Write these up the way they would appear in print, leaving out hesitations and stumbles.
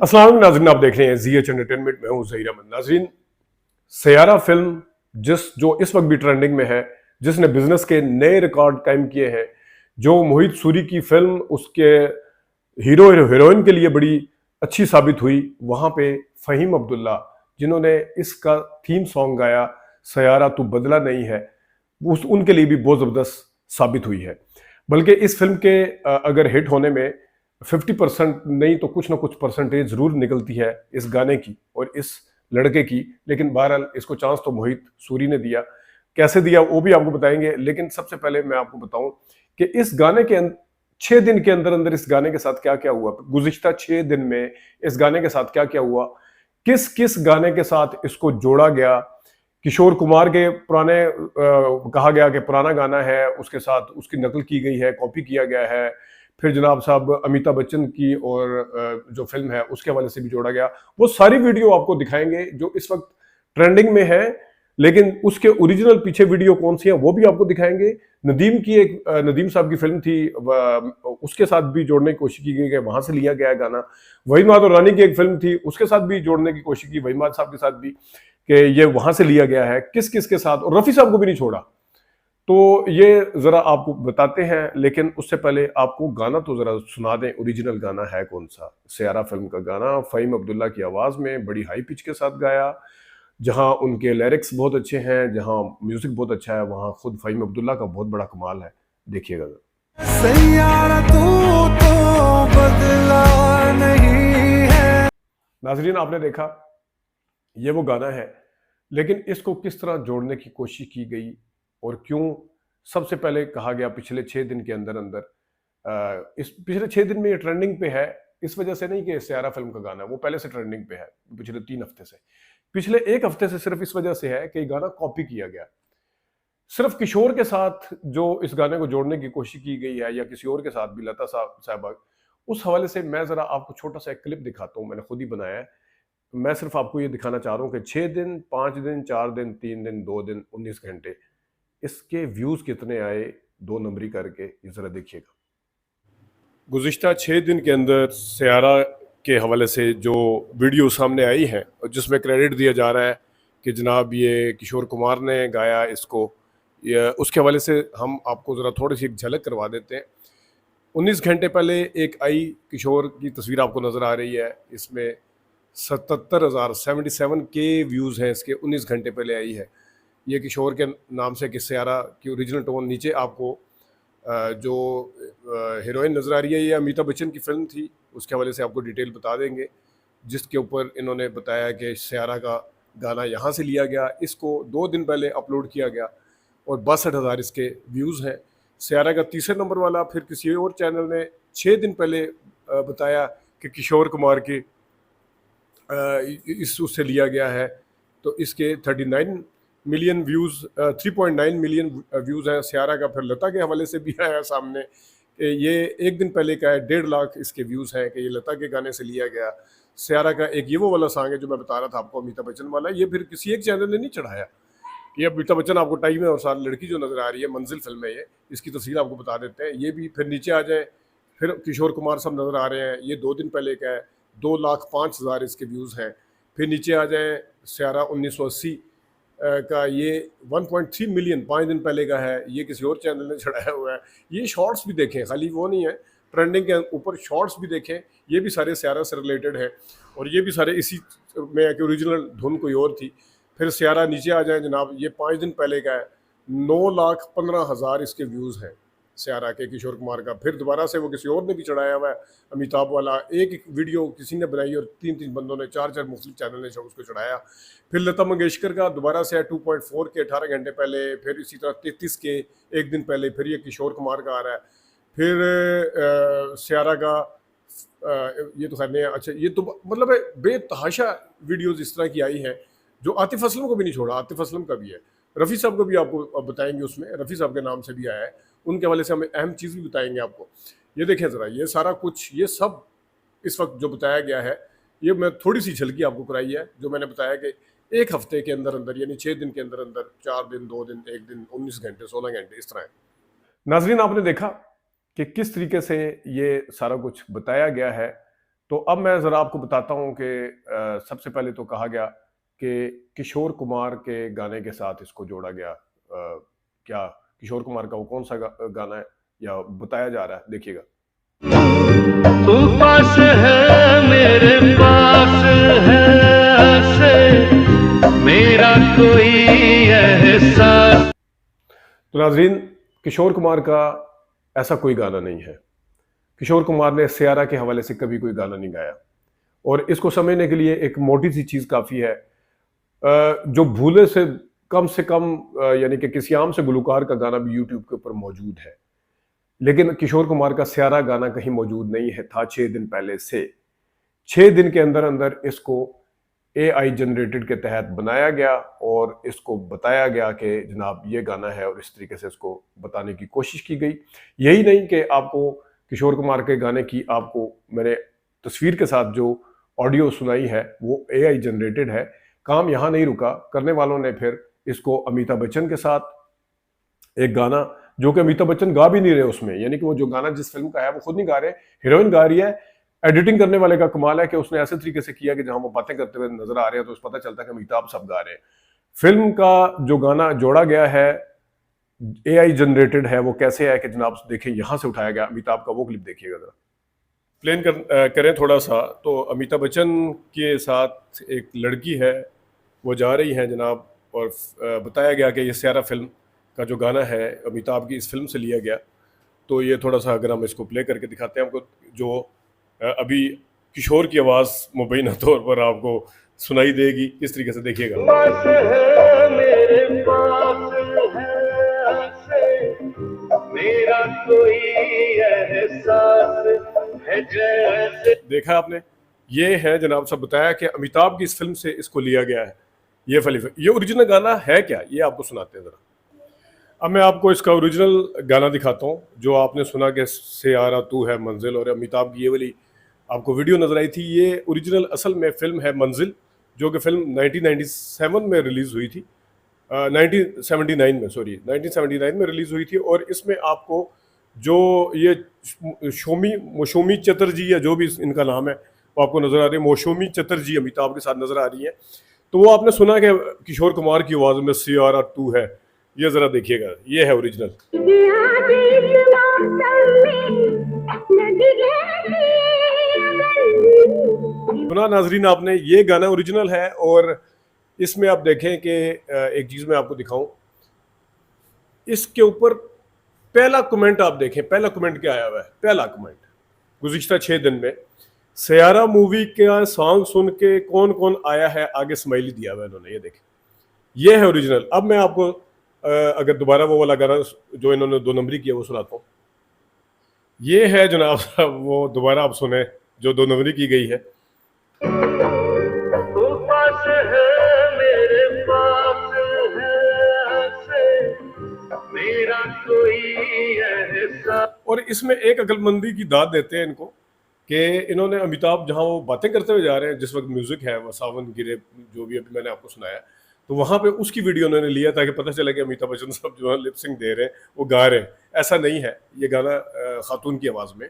अस्सलाम वालेकुम नाज़रीन, आप देख रहे हैं ज़ी एच एंटरटेनमेंट। मैं हूं ज़हीर अहमद। नाज़रीन, सयारा फिल्म जो इस वक्त भी ट्रेंडिंग में है, जिसने बिजनेस के नए रिकॉर्ड कायम किए हैं, जो मोहित सूरी की फिल्म उसके हीरो हीरोइन के लिए बड़ी अच्छी साबित हुई, वहां पे फ़हीम अब्दुल्ला जिन्होंने इसका थीम सॉन्ग गाया, सयारा तू बदला नहीं है, उनके लिए भी बहुत ज़बरदस्त साबित हुई है। बल्कि इस फिल्म के अगर हिट होने में 50% नहीं तो कुछ ना कुछ परसेंटेज जरूर निकलती है इस गाने की और इस लड़के की। लेकिन बहरहाल इसको चांस तो मोहित सूरी ने दिया। कैसे दिया वो भी आपको बताएंगे, लेकिन सबसे पहले मैं आपको बताऊं कि इस गाने के 6 दिन के अंदर अंदर इस गाने के साथ क्या क्या हुआ, गुज़िश्ता 6 दिन में इस गाने के साथ क्या क्या हुआ, किस किस गाने के साथ इसको जोड़ा गया। किशोर कुमार के पुराने कहा गया कि पुराना गाना है, उसके साथ उसकी नकल की गई है, कॉपी किया गया है। फिर जनाब साहब अमिताभ बच्चन की और जो फिल्म है उसके हवाले से भी जोड़ा गया। वो सारी वीडियो आपको दिखाएंगे जो इस वक्त ट्रेंडिंग में है, लेकिन उसके ओरिजिनल पीछे वीडियो कौन सी है वो भी आपको दिखाएंगे। नदीम की एक नदीम साहब की फिल्म थी, उसके साथ भी जोड़ने की कोशिश की गई है, वहां से लिया गया है गाना। वहीद माधव रानी की एक फिल्म थी, उसके साथ भी जोड़ने की कोशिश की, वहीद साहब के साथ भी, कि ये वहां से लिया गया है। किस किस के साथ, और रफी साहब को भी नहीं छोड़ा। तो ये जरा आपको बताते हैं, लेकिन उससे पहले आपको गाना तो जरा सुना दें। ओरिजिनल गाना है कौन सा? सयारा फिल्म का गाना फ़हीम अब्दुल्ला की आवाज में बड़ी हाई पिच के साथ गाया, जहां उनके लिरिक्स बहुत अच्छे हैं, जहां म्यूजिक बहुत अच्छा है, वहां खुद फ़हीम अब्दुल्ला का बहुत बड़ा कमाल है। देखिएगा सैयारा तू तो बदला नहीं है। नाजरीन, आपने देखा ये वो गाना है, लेकिन इसको किस तरह जोड़ने की कोशिश की गई और क्यों? सबसे पहले कहा गया पिछले 6 दिन के अंदर अंदर, इस पिछले 6 दिन में ये ट्रेंडिंग पे है। इस वजह से नहीं कि सयारा फिल्म का गाना है, वो पहले से ट्रेंडिंग पे है, पिछले 3 हफ्ते से। पिछले 1 हफ्ते से सिर्फ इस वजह से है कि ये गाना कॉपी किया गया। सिर्फ किशोर के साथ जो इस गाने को जोड़ने की कोशिश की गई है, या किसी और के साथ भी, लता साहबा, उस हवाले से मैं जरा आपको छोटा सा एक क्लिप दिखाता हूँ, मैंने खुद ही बनाया है। मैं सिर्फ आपको ये दिखाना चाह रहा हूँ कि 6 दिन, 5 दिन, 4 दिन, 3 दिन, 2 दिन, 19 घंटे, इसके व्यूज कितने आए, 2 नंबरी करके, ये जरा देखिएगा। गुज़िश्ता 6 दिन के अंदर सयारा के हवाले से जो वीडियो सामने आई है और जिसमें क्रेडिट दिया जा रहा है कि जनाब ये किशोर कुमार ने गाया इसको, उसके हवाले से हम आपको ज़रा थोड़ी सी एक झलक करवा देते हैं। 19 घंटे पहले एक आई किशोर की तस्वीर आपको नज़र आ रही है, इसमें 77,000 77 के व्यूज़ हैं इसके, 19 घंटे पहले आई है। ये किशोर के नाम से कि सयारा की ओरिजिनल टोन। नीचे आपको जो हीरोइन नज़र आ रही है, ये अमिताभ बच्चन की फिल्म थी, उसके हवाले से आपको डिटेल बता देंगे, जिसके ऊपर इन्होंने बताया कि सयारा का गाना यहाँ से लिया गया। इसको 2 दिन पहले अपलोड किया गया और 62,000 इसके व्यूज़ हैं। सयारा का तीसरे नंबर वाला फिर किसी और चैनल ने 6 दिन पहले बताया कि किशोर कुमार की इस उससे लिया गया है, तो इसके 39 मिलियन व्यूज़, 3.9 मिलियन व्यूज़ हैं। सयारा का फिर लता के हवाले से भी आया सामने कि ये 1 दिन पहले का है, 1.5 लाख इसके व्यूज़ हैं कि ये लता के गाने से लिया गया। सयारा का एक ये वो वाला सॉन्ग है जो मैं बता रहा था आपको, अमिताभ बच्चन वाला, ये फिर किसी एक चैनल ने नहीं चढ़ाया। ये अमिताभ बच्चन आपको टाइम है और साथ लड़की जो नज़र आ रही है, मंजिल फिल्म है ये, इसकी तफसील आपको बता देते हैं। ये भी फिर नीचे आ जाए, फिर किशोर कुमार सब नज़र आ रहे हैं, ये 2 दिन पहले का है, 2,05,000 इसके व्यूज़ हैं। फिर नीचे आ जाए सयारा 1980 का, ये 1.3 मिलियन 5 दिन पहले का है, ये किसी और चैनल ने चढ़ाया हुआ है। ये शॉर्ट्स भी देखें, खाली वो नहीं है, ट्रेंडिंग के ऊपर शॉर्ट्स भी देखें, ये भी सारे सयारा से रिलेटेड है और ये भी सारे इसी में है कि ओरिजिनल धुन कोई और थी। फिर सयारा नीचे आ जाए जनाब, ये 5 दिन पहले का है, 9,15,000 इसके व्यूज़ हैं सयारा के, किशोर कुमार का। फिर दोबारा से वो किसी और ने भी चढ़ाया हुआ है, अमिताभ वाला, एक एक वीडियो किसी ने बनाई और 3-3 बंदों ने, 4-4 मुख्तलिफ चैनल ने उसको चढ़ाया। फिर लता मंगेशकर का दोबारा से है 2.4 के 18 घंटे पहले, फिर इसी तरह 33 के 1 दिन पहले, फिर ये किशोर कुमार का आ रहा है। फिर सयारा का ये तो खैर नहीं है। अच्छा, ये तो मतलब बेतहाशा वीडियोज़ इस तरह की आई हैं जो आतिफ असलम को भी नहीं छोड़ा, आतिफ असलम का भी है, रफ़ी साहब को भी आपको अब बताएंगे, उसमें रफ़ी साहब के नाम से भी आया है, उनके हवाले से हमें अहम चीज़ भी बताएंगे आपको। ये देखें ज़रा, ये सारा कुछ, ये सब इस वक्त जो बताया गया है, ये मैं थोड़ी सी झलकी आपको कराई है, जो मैंने बताया कि 1 हफ्ते के अंदर अंदर, यानी 6 दिन के अंदर अंदर, 4 दिन, 2 दिन, 1 दिन, 19 घंटे, 16 घंटे, इस तरह है। नाजरीन, आपने देखा कि किस तरीके से ये सारा कुछ बताया गया है। तो अब मैं ज़रा आपको बताता हूँ कि सबसे पहले तो कहा गया कि किशोर कुमार के गाने के साथ इसको जोड़ा गया। क्या किशोर कुमार का वो कौन सा गाना है या बताया जा रहा है, देखिएगा। तू पास है मेरे पास है ऐसे मेरा कोई एहसास। तो नाजरीन, किशोर कुमार का ऐसा कोई गाना नहीं है। किशोर कुमार ने सियारा के हवाले से कभी कोई गाना नहीं गाया, और इसको समझने के लिए एक मोटी सी चीज़ काफ़ी है। जो भूले से कम यानी कि किसी आम से गुलकार का गाना भी यूट्यूब के ऊपर मौजूद है, लेकिन किशोर कुमार का सियारा गाना कहीं मौजूद नहीं है। था 6 दिन पहले से। 6 दिन के अंदर अंदर इसको AI जनरेटेड के तहत बनाया गया और इसको बताया गया कि जनाब ये गाना है, और इस तरीके से इसको बताने की कोशिश की गई। यही नहीं कि आपको किशोर कुमार के गाने की आपको मैंने तस्वीर के साथ जो ऑडियो सुनाई है वो AI जनरेटेड है। काम यहाँ नहीं रुका, करने वालों ने फिर इसको अमिताभ बच्चन के साथ एक गाना, जो कि अमिताभ बच्चन गा भी नहीं रहे उसमें, यानी कि वो जो गाना जिस फिल्म का है वो खुद नहीं गा रहे, हीरोइन गा रही है। एडिटिंग करने वाले का कमाल है कि उसने ऐसे तरीके से किया कि जहां वो बातें करते हुए नजर आ रहे हैं तो उस पता चलता है कि अमिताभ सब गा रहे हैं। फिल्म का जो गाना जोड़ा गया है AI जनरेटेड है, वो कैसे है कि जनाब देखें, यहां से उठाया गया अमिताभ का वो क्लिप देखिएगा जरा। प्लेन करें थोड़ा सा। तो अमिताभ बच्चन के साथ एक लड़की है, वो जा रही हैं जनाब, और बताया गया कि ये सियारा फिल्म का जो गाना है अमिताभ की इस फिल्म से लिया गया। तो ये थोड़ा सा अगर हम इसको प्ले करके दिखाते हैं आपको, जो अभी किशोर की आवाज़ मुबैना तौर पर आपको सुनाई देगी, किस तरीके से देखिएगा। पास है मेरे पास है ऐसे मेरा कोई एहसास है जैसे। देखा आपने, ये है जनाब सब बताया कि अमिताभ की इस फिल्म से इसको लिया गया है। ये ओरिजिनल गाना है क्या, ये आपको सुनाते हैं जरा। अब मैं आपको इसका ओरिजिनल गाना दिखाता हूँ, जो आपने सुना कि सियारा तू है मंजिल, और अमिताभ की ये वाली आपको वीडियो नजर आई थी। ये ओरिजिनल असल में फिल्म है मंजिल, जो कि फिल्म 1997 में रिलीज हुई थी। 1979 में, सॉरी 1979 में रिलीज हुई थी। और इसमें आपको जो ये मौशमी चटर्जी या जो भी इनका नाम है वो आपको नजर आ रही है। मौशमी चटर्जी अमिताभ के साथ नजर आ रही है। तो वो आपने सुना कि किशोर कुमार की आवाज में सियारा तू है, ये जरा देखिएगा, ये है ओरिजिनल। सुना नाजरीन आपने, ये गाना ओरिजिनल है। और इसमें आप देखें कि एक चीज मैं आपको दिखाऊं, इसके ऊपर पहला कमेंट आप देखें, पहला कमेंट क्या आया हुआ है। पहला कमेंट, गुज़िश्ता 6 दिन में सियारा मूवी का सॉन्ग सुन के कौन कौन आया है, आगे स्माइली दिया हुआ है इन्होंने, ये देखें, ये है ओरिजिनल। अब मैं आपको अगर दोबारा वो वाला गाना जो इन्होंने 2 नंबरी किया वो सुनाता हूँ। ये है जनाब वो, दोबारा आप सुने, जो 2 नंबरी की गई है। तू पास है मेरे पास है ऐसे मेरा कोई एहसास। और इसमें एक अक्लमंदी की दाद देते हैं इनको कि इन्होंने अमिताभ जहां वो बातें करते हुए जा रहे हैं, जिस वक्त म्यूजिक है वो सावन गिरे जो भी अभी मैंने आपको सुनाया, तो वहां पे उसकी वीडियो उन्होंने लिया ताकि पता चले कि अमिताभ बच्चन साहब जो है लिपसिंग दे रहे हैं, वो गा रहे हैं। ऐसा नहीं है, ये गाना खातून की आवाज में।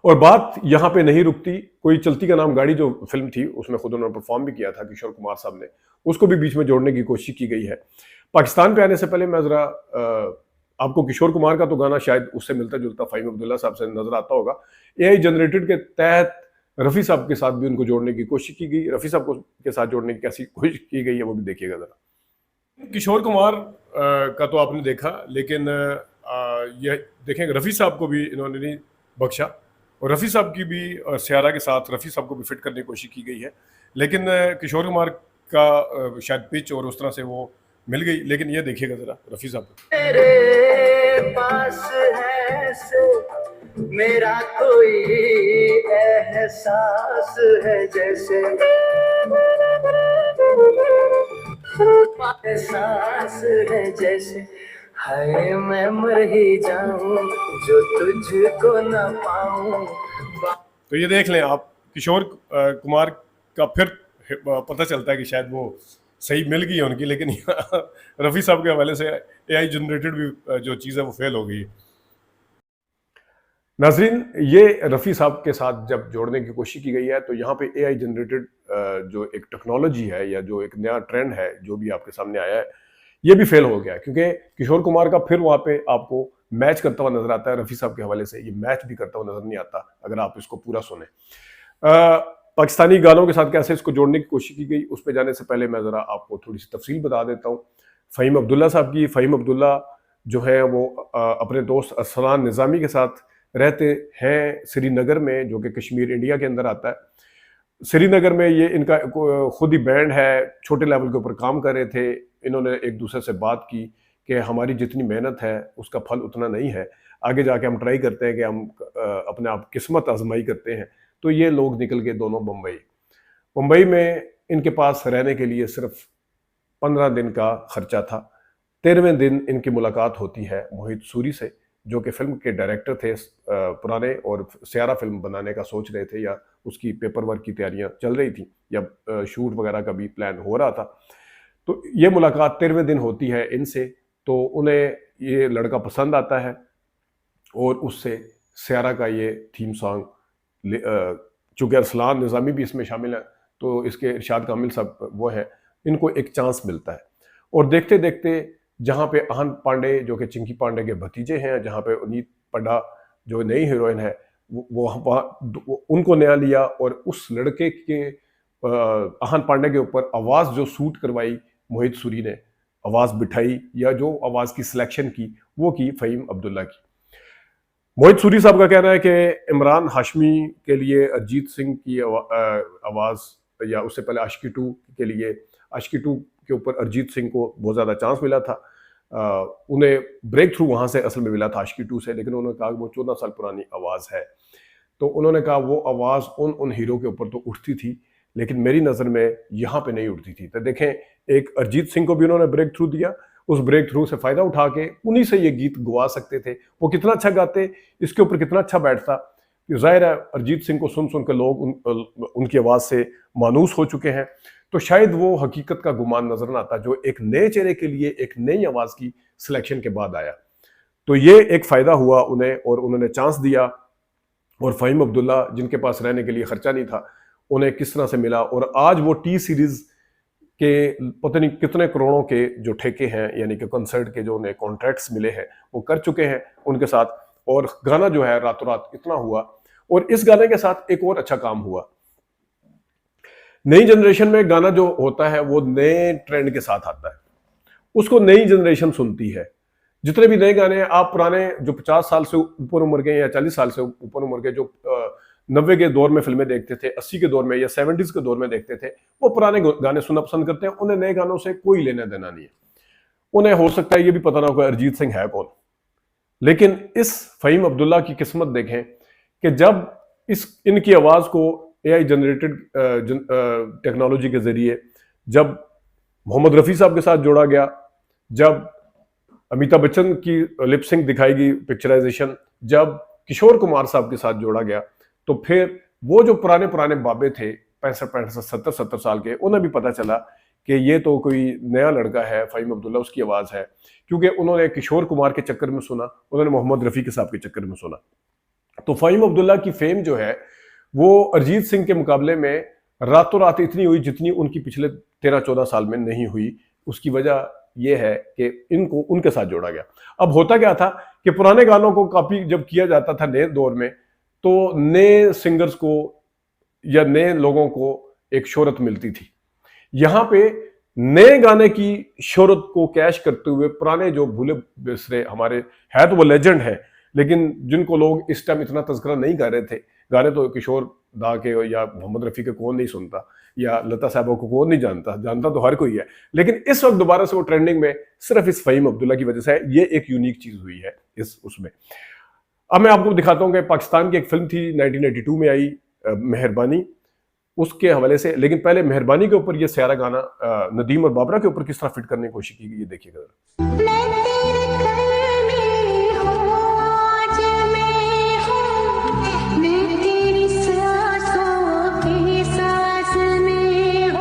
और बात यहाँ पे नहीं रुकती। कोई चलती का नाम गाड़ी जो फिल्म थी उसमें खुद उन्होंने परफॉर्म भी किया था किशोर कुमार साहब ने, उसको भी बीच में जोड़ने की कोशिश की गई है। पाकिस्तान पे आने से पहले मैं जरा आपको किशोर कुमार का तो गाना शायद उससे मिलता जुलता फ़हीम अब्दुल्ला साहब से नजर आता होगा। AI जनरेटेड के तहत रफ़ी साहब के साथ भी उनको जोड़ने की कोशिश की गई। रफ़ी साहब को के साथ जोड़ने की कैसी कोशिश की गई है वो भी देखिएगा जरा। किशोर कुमार का तो आपने देखा, लेकिन ये देखें रफ़ी साहब को भी इन्होंने नहीं बख्शा, और रफ़ी साहब की भी सियारा के साथ रफ़ी साहब को भी फिट करने की कोशिश की गई है, लेकिन किशोर कुमार का शायद पिच और उस तरह से वो मिल गई। लेकिन ये देखिएगा जरा रफ़ी साहब को। तेरे पास है से मेरा कोई एहसास है जैसे एहसास है जैसे हाय मैं मर ही जाऊं जो तुझको न पाऊं। तो ये देख लें आप, किशोर कुमार का फिर पता चलता है कि शायद वो सही मिल गई है उनकी, लेकिन रफ़ी साहब के हवाले से AI जनरेटेड भी जो चीज़ है वो फेल हो गई। नाजरीन, ये रफ़ी साहब के साथ जब जोड़ने की कोशिश की गई है तो यहाँ पे AI जनरेटेड जो एक टेक्नोलॉजी है या जो एक नया ट्रेंड है जो भी आपके सामने आया है, ये भी फेल हो गया है, क्योंकि किशोर कुमार का फिर वहाँ पे आपको मैच करता हुआ नजर आता है रफ़ी साहब के हवाले से। ये मैच भी करता हुआ नजर नहीं आता अगर आप इसको पूरा सुने। पाकिस्तानी गानों के साथ कैसे इसको जोड़ने की कोशिश की गई, उस पर जाने से पहले मैं ज़रा आपको थोड़ी सी तफसील बता देता हूँ फ़हीम अब्दुल्ला साहब की। फ़हीम अब्दुल्ला जो है वो अपने दोस्त अरसलान निज़ामी के साथ रहते हैं श्रीनगर में, जो कि कश्मीर इंडिया के अंदर आता है। श्रीनगर में ये इनका खुद ही बैंड है, छोटे लेवल के ऊपर काम कर रहे थे। इन्होंने एक दूसरे से बात की कि हमारी जितनी मेहनत है उसका फल उतना नहीं है, आगे जाके हम ट्राई करते हैं कि हम अपने आप किस्मत आजमाई करते हैं। तो ये लोग निकल गए दोनों मुंबई में इनके पास रहने के लिए सिर्फ 15 दिन का खर्चा था। 13वें दिन इनकी मुलाकात होती है मोहित सूरी से, जो कि फिल्म के डायरेक्टर थे पुराने, और सयारा फिल्म बनाने का सोच रहे थे या उसकी पेपर वर्क की तैयारियां चल रही थी या शूट वगैरह का भी प्लान हो रहा था। तो ये मुलाकात 13वें दिन होती है इनसे। तो उन्हें ये लड़का पसंद आता है और उससे सयारा का ये थीम सॉन्ग, चूँकि अरसलान निज़ामी भी इसमें शामिल है तो इसके इरशाद कामिल साहब वो है, इनको एक चांस मिलता है। और देखते देखते जहाँ पे आहन पांडे जो कि चिंकी पांडे के भतीजे हैं, जहाँ पे उनीत पड्डा जो नई हीरोइन है वो उनको नया लिया और उस लड़के के आहन पांडे के ऊपर आवाज़ जो सूट करवाई मोहित सूरी ने, आवाज़ बिठाई या जो आवाज़ की सिलेक्शन की वो की फ़हीम अब्दुल्ला की। मोहित सूरी साहब का कहना है कि इमरान हाशमी के लिए अरिजीत सिंह की आवाज़, या उससे पहले आशिकी 2 के लिए, आशिकी 2 के ऊपर अरिजीत सिंह को बहुत ज़्यादा चांस मिला था। उन्हें ब्रेक थ्रू वहाँ से असल में मिला था आशिकी 2 से, लेकिन उन्होंने कहा वो 14 साल पुरानी आवाज़ है। तो उन्होंने कहा वो आवाज़ उन हीरो के ऊपर तो उठती थी, लेकिन मेरी नज़र में यहाँ पे नहीं उठती थी। तो देखें, एक अरिजीत सिंह को भी उन्होंने ब्रेक थ्रू दिया, उस ब्रेक थ्रू से फ़ायदा उठा के उन्हीं से ये गीत गवा सकते थे। वो कितना अच्छा गाते, इसके ऊपर कितना अच्छा बैठता। ज़ाहिर है अरिजीत सिंह को सुन सुन के लोग उनकी आवाज़ से मानूस हो चुके हैं, तो शायद वो हकीकत का गुमान नजर न आता जो एक नए चेहरे के लिए एक नई आवाज़ की सिलेक्शन के बाद आया। तो ये एक फ़ायदा हुआ उन्हें और उन्होंने चांस दिया। और फ़हीम अब्दुल्ला जिनके पास रहने के लिए ख़र्चा नहीं था, उन्हें किस तरह से मिला। और आज वो टी सीरीज़ के पता नहीं कितने करोड़ों के जो ठेके हैं, यानी कि कंसर्ट के जो उन्हें कॉन्ट्रैक्ट्स मिले हैं, वो कर चुके हैं उनके साथ। और गाना जो है रातों रात इतना हुआ। और इस गाने के साथ एक और अच्छा काम हुआ। नई जनरेशन में गाना जो होता है वो नए ट्रेंड के साथ आता है, उसको नई जनरेशन सुनती है। जितने भी नए गाने हैं, आप पुराने जो 50 साल से ऊपर उम्र के या 40 साल से ऊपर उम्र के जो 90 के दौर में फिल्में देखते थे, 80 के दौर में या 70s के दौर में देखते थे, वो पुराने गाने सुनना पसंद करते हैं। उन्हें नए गानों से कोई लेना देना नहीं है। उन्हें हो सकता है ये भी पता ना होगा अरिजीत सिंह है कौन। लेकिन इस फ़हीम अब्दुल्ला की किस्मत देखें कि जब इनकी आवाज़ को AI जनरेटेड टेक्नोलॉजी के जरिए जब मोहम्मद रफ़ी साहब के साथ जोड़ा गया, जब अमिताभ बच्चन की लिपसिंग दिखाई गई पिक्चराइजेशन, जब किशोर कुमार साहब के साथ जोड़ा गया, तो फिर वो जो पुराने बाबे थे 65 70 साल के, उन्हें भी पता चला कि ये तो कोई नया लड़का है फ़हीम अब्दुल्ला, उसकी आवाज़ है। क्योंकि उन्होंने किशोर कुमार के चक्कर में सुना, उन्होंने मोहम्मद रफ़ी के साहब के चक्कर में सुना। तो फ़हीम अब्दुल्ला की फेम जो है वो अरिजीत सिंह के मुकाबले में रातों रात इतनी हुई जितनी उनकी पिछले 13-14 साल में नहीं हुई। उसकी वजह यह है कि इनको उनके साथ जोड़ा गया। अब होता क्या था कि पुराने गानों को कॉपी जब किया जाता था नए दौर में, तो नए सिंगर्स को या नए लोगों को एक शोहरत मिलती थी। यहाँ पे नए गाने की शोहरत को कैश करते हुए पुराने जो भूले बिसरे हमारे है, तो वो लेजेंड है, लेकिन जिनको लोग इस टाइम इतना तज़किरा नहीं कर रहे थे। गाने तो किशोर दा के या मोहम्मद रफ़ी के कौन नहीं सुनता, या लता साहबा को कौन नहीं जानता तो हर कोई है। लेकिन इस वक्त दोबारा से वो ट्रेंडिंग में सिर्फ इस फ़हीम अब्दुल्ला की वजह से है। ये एक यूनिक चीज़ हुई है उसमें। अब मैं आपको दिखाता हूँ कि पाकिस्तान की एक फिल्म थी 1982 में आई, मेहरबानी, उसके हवाले से। लेकिन पहले मेहरबानी के ऊपर ये सयारा गाना नदीम और बाबरा के ऊपर किस तरह फिट करने की कोशिश की गई, ये देखिएगा।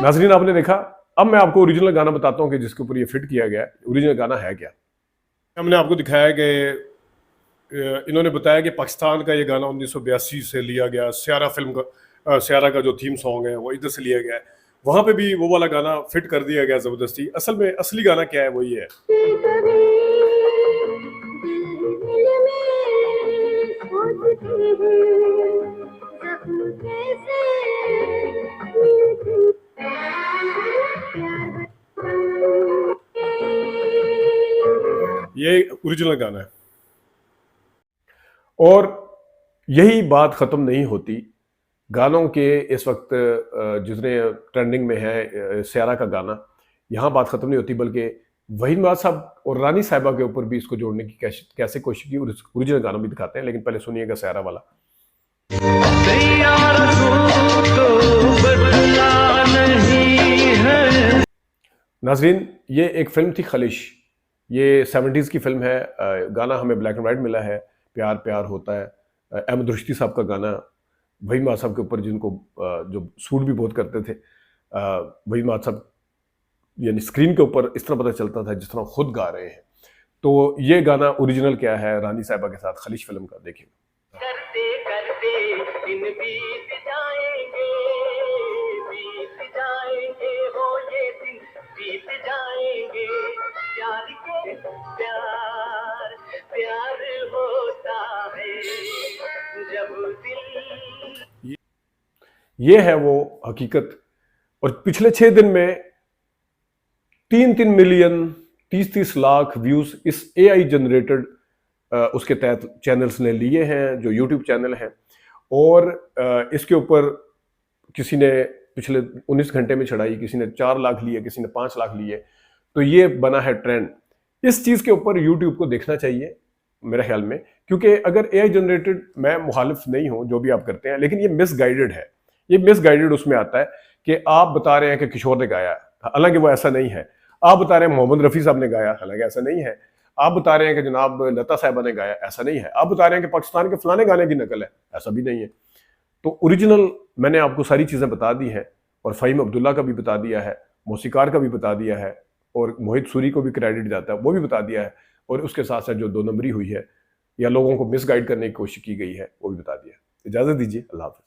नाजरीन आपने देखा। अब मैं आपको ओरिजिनल गाना बताता हूँ कि जिसके ऊपर ये फिट किया गया है। ओरिजिनल गाना है क्या। हमने आपको दिखाया कि इन्होंने बताया कि पाकिस्तान का ये गाना 1982 से लिया गया, स्यारा फिल्म का स्यारा का जो थीम सॉन्ग है वो इधर से लिया गया है। वहां पे भी वो वाला गाना फिट कर दिया गया जबरदस्ती। असल में असली गाना क्या है वो ये है। ये ओरिजिनल गाना है। और यही बात खत्म नहीं होती। गानों के इस वक्त जितने ट्रेंडिंग में है स्यारा का गाना, यहाँ बात खत्म नहीं होती, बल्कि वहीद नवाज साहब और रानी साहिबा के ऊपर भी इसको जोड़ने की कैसे कोशिश की, और ओरिजिनल गाना भी दिखाते हैं। लेकिन पहले सुनिएगा स्यारा वाला। नाजरीन, ये एक फिल्म थी खलिश। ये 70s की फिल्म है। गाना हमें ब्लैक एंड वाइट मिला है, प्यार प्यार होता है। अहमद रुश्ती साहब का गाना, वहीद नवाज साहब के ऊपर, जिनको जो सूट भी बहुत करते थे। वहीद नवाज साहब यानी स्क्रीन के ऊपर इस तरह पता चलता था जिस तरह खुद गा रहे हैं। तो ये गाना ओरिजिनल क्या है रानी साहिबा के साथ खलिश फिल्म का, देखिए। करते करते दिन बीत जाएंगे हो ये दिन बीत जाएंगे, प्यार के प्यार प्यार होता है जब दिल। ये है वो हकीकत। और पिछले 6 दिन में 3-3 मिलियन 30-30 लाख व्यूज इस AI जनरेटेड उसके तहत चैनल्स ने लिए हैं, जो YouTube चैनल हैं। और इसके ऊपर किसी ने पिछले 19 घंटे में चढ़ाई, किसी ने 4 लाख लिए, किसी ने 5 लाख लिए। तो ये बना है ट्रेंड। इस चीज़ के ऊपर YouTube को देखना चाहिए मेरे ख्याल में, क्योंकि अगर AI जनरेटेड, मैं मुखालिफ नहीं हूं जो भी आप करते हैं, लेकिन ये मिसगाइडेड है। ये मिसगाइडेड उसमें आता है कि आप बता रहे हैं कि किशोर ने गाया, हालांकि वो ऐसा नहीं है। आप बता रहे हैं मोहम्मद रफ़ी साहब ने गाया, हालांकि ऐसा नहीं है। आप बता रहे हैं कि जनाब लता साहिबा ने गाया, ऐसा नहीं है। आप बता रहे हैं कि पाकिस्तान के फलाने गाने की नकल है, ऐसा भी नहीं है। तो ओरिजिनल मैंने आपको सारी चीज़ें बता दी हैं, और फ़हीम अब्दुल्ला का भी बता दिया है, मौसीकार का भी बता दिया है, और मोहित सूरी को भी क्रेडिट जाता है वो भी बता दिया है। और उसके साथ साथ जो 2 नंबरी हुई है या लोगों को मिसगाइड करने की कोशिश की गई है वो भी बता दिया है। इजाज़त दीजिए, अल्लाह हाफ़िज़।